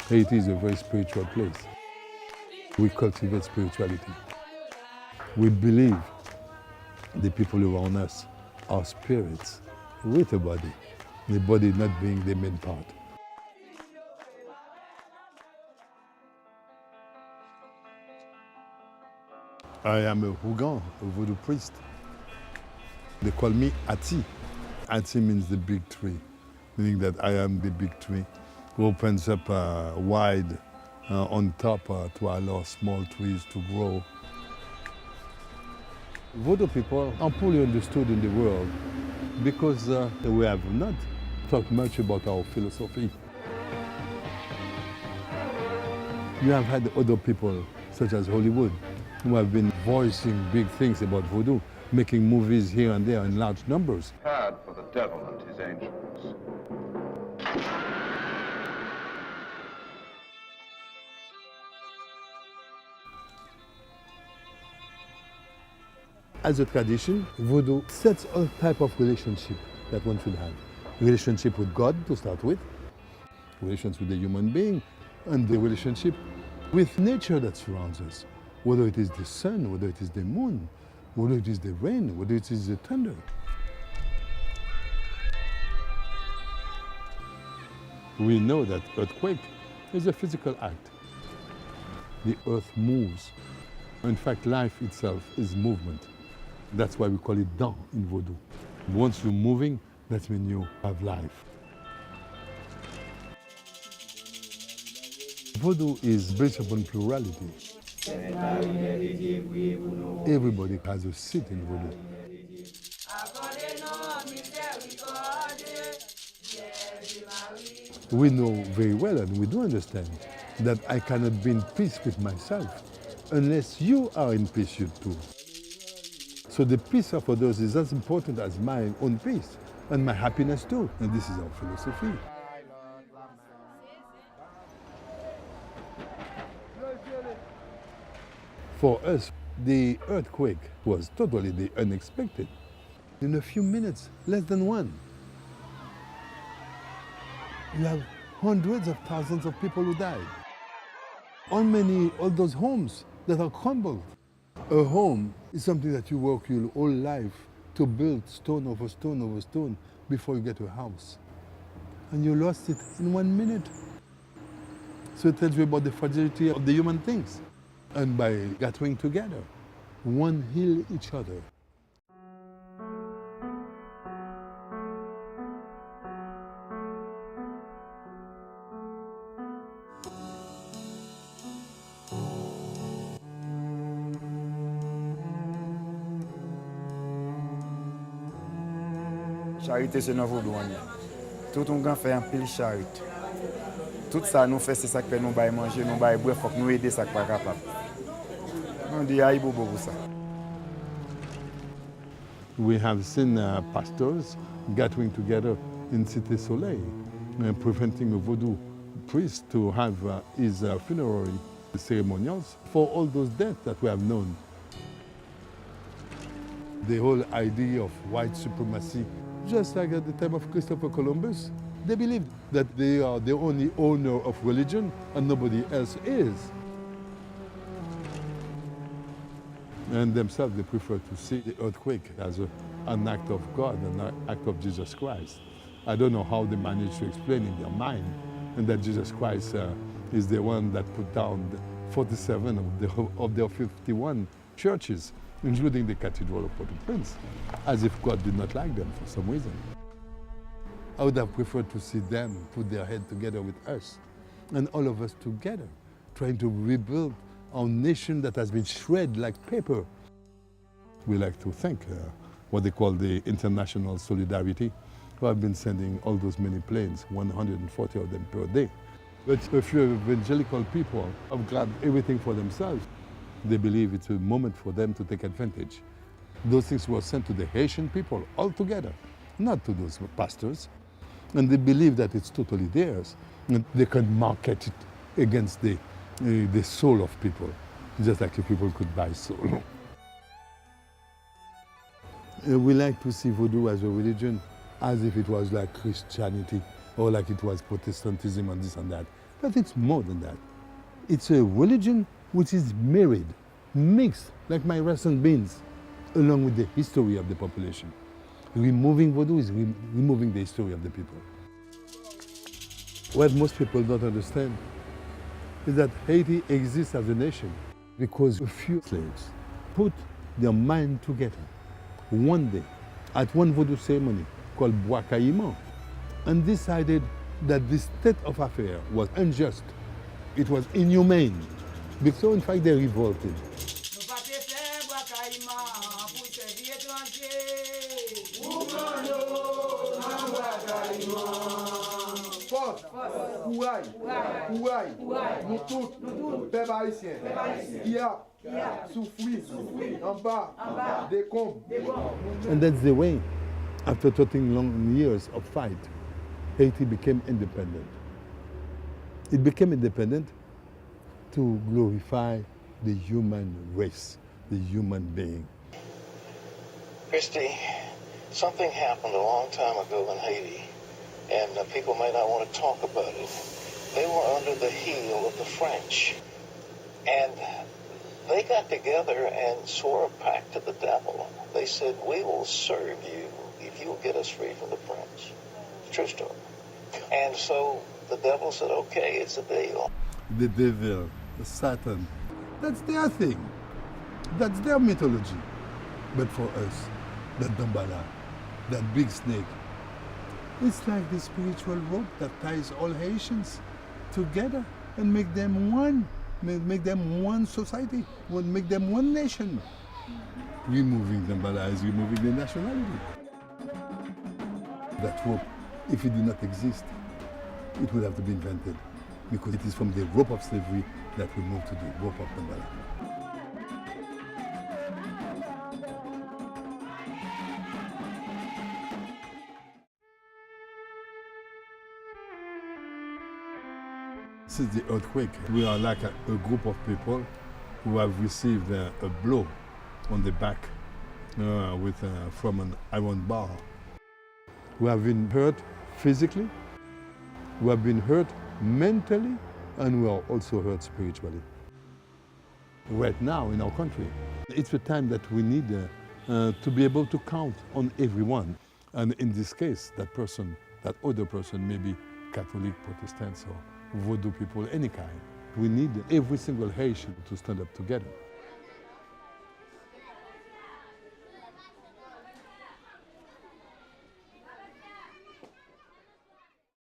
Haiti is a very spiritual place. We cultivate spirituality. We believe the people around us are spirits with a body, the body not being the main part. I am a Hougan, a voodoo priest. They call me Ati. Ati means the big tree, meaning that I am the big tree who opens up wide on top to allow small trees to grow. Voodoo people are poorly understood in the world because we have not talked much about our philosophy. You have had other people, such as Hollywood, who have been voicing big things about voodoo, making movies here and there in large numbers. Prepared for the devil and his angels. As a tradition, voodoo sets all type of relationship that one should have. Relationship with God to start with, relations with the human being, and the relationship with nature that surrounds us. Whether it is the sun, whether it is the moon, whether it is the rain, whether it is the thunder. We know that earthquake is a physical act. The earth moves. In fact, life itself is movement. That's why we call it dans in voodoo. Once you're moving, that means you have life. Voodoo is based upon plurality. Everybody has a seat in voodoo. We know very well and we do understand that I cannot be in peace with myself unless you are in peace, you too. So the peace of others is as important as my own peace and my happiness too. And this is our philosophy. For us, the earthquake was totally the unexpected. In a few minutes, less than one, you have hundreds of thousands of people who died. All those homes that are crumbled. A home is something that you work your whole life to build stone over stone over stone before you get a house. And you lost it in 1 minute. So it tells you about the fragility of the human things. And by gathering together, one heal each other. Charité, c'est notre voodoo. Tout le monde fait un pile charité. Tout ça, nous faisons, c'est ça que nous baillons manger, nous baillons boire, il faut que nous aider ça pas capable. On dit aïe bobo pour ça. We have seen pastors gathering together in Cité Soleil, preventing a voodoo priest to have his funerary ceremonials for all those deaths that we have known. The whole idea of white supremacy, just like at the time of Christopher Columbus, they believed that they are the only owner of religion and nobody else is. And themselves, they prefer to see the earthquake as an act of God, an act of Jesus Christ. I don't know how they manage to explain in their mind and that Jesus Christ is the one that put down 47 of their 51 churches, including the Cathedral of Port-au-Prince, as if God did not like them for some reason. I would have preferred to see them put their head together with us and all of us together, trying to rebuild our nation that has been shredded like paper. We like to thank what they call the International Solidarity, who have been sending all those many planes, 140 of them per day. But a few evangelical people have grabbed everything for themselves. They believe it's a moment for them to take advantage. Those things were sent to the Haitian people altogether, not to those pastors. And they believe that it's totally theirs. And they can market it against the soul of people, just like if people could buy soul. We like to see voodoo as a religion as if it was like Christianity or like it was Protestantism and this and that. But it's more than that. It's a religion which is married, mixed, like my rice and beans, along with the history of the population. Removing voodoo is removing the history of the people. What most people don't understand is that Haiti exists as a nation because a few slaves put their mind together one day at one voodoo ceremony called Bois Caïman and decided that this state of affairs was unjust. It was inhumane. So in fact they revolted. Nous tous, peuple haïtien, qui a souffri en bas des combes. And that's the way, after 13 long years of fight, Haiti became independent. It became independent to glorify the human race, the human being. Christy, something happened a long time ago in Haiti, and people may not want to talk about it. They were under the heel of the French, and they got together and swore a pact to the devil. They said, "We will serve you if you'll get us free from the French." True story. And so the devil said, "Okay, it's a deal." The devil, the Satan, that's their thing. That's their mythology. But for us, that Dambala, that big snake, it's like the spiritual rope that ties all Haitians together and make them one, make them one society, make them one nation. Removing Dambala is removing the nationality. That rope, if it did not exist, it would have to be invented because it is from the rope of slavery that we moved to the rope of Dambala. Since the earthquake, we are like a group of people who have received a blow on the back from an iron bar. We have been hurt physically, we have been hurt mentally, and we are also hurt spiritually. Right now in our country, it's a time that we need to be able to count on everyone. And in this case, that other person may be Catholic, Protestants, or Voodoo people, any kind. We need every single Haitian to stand up together.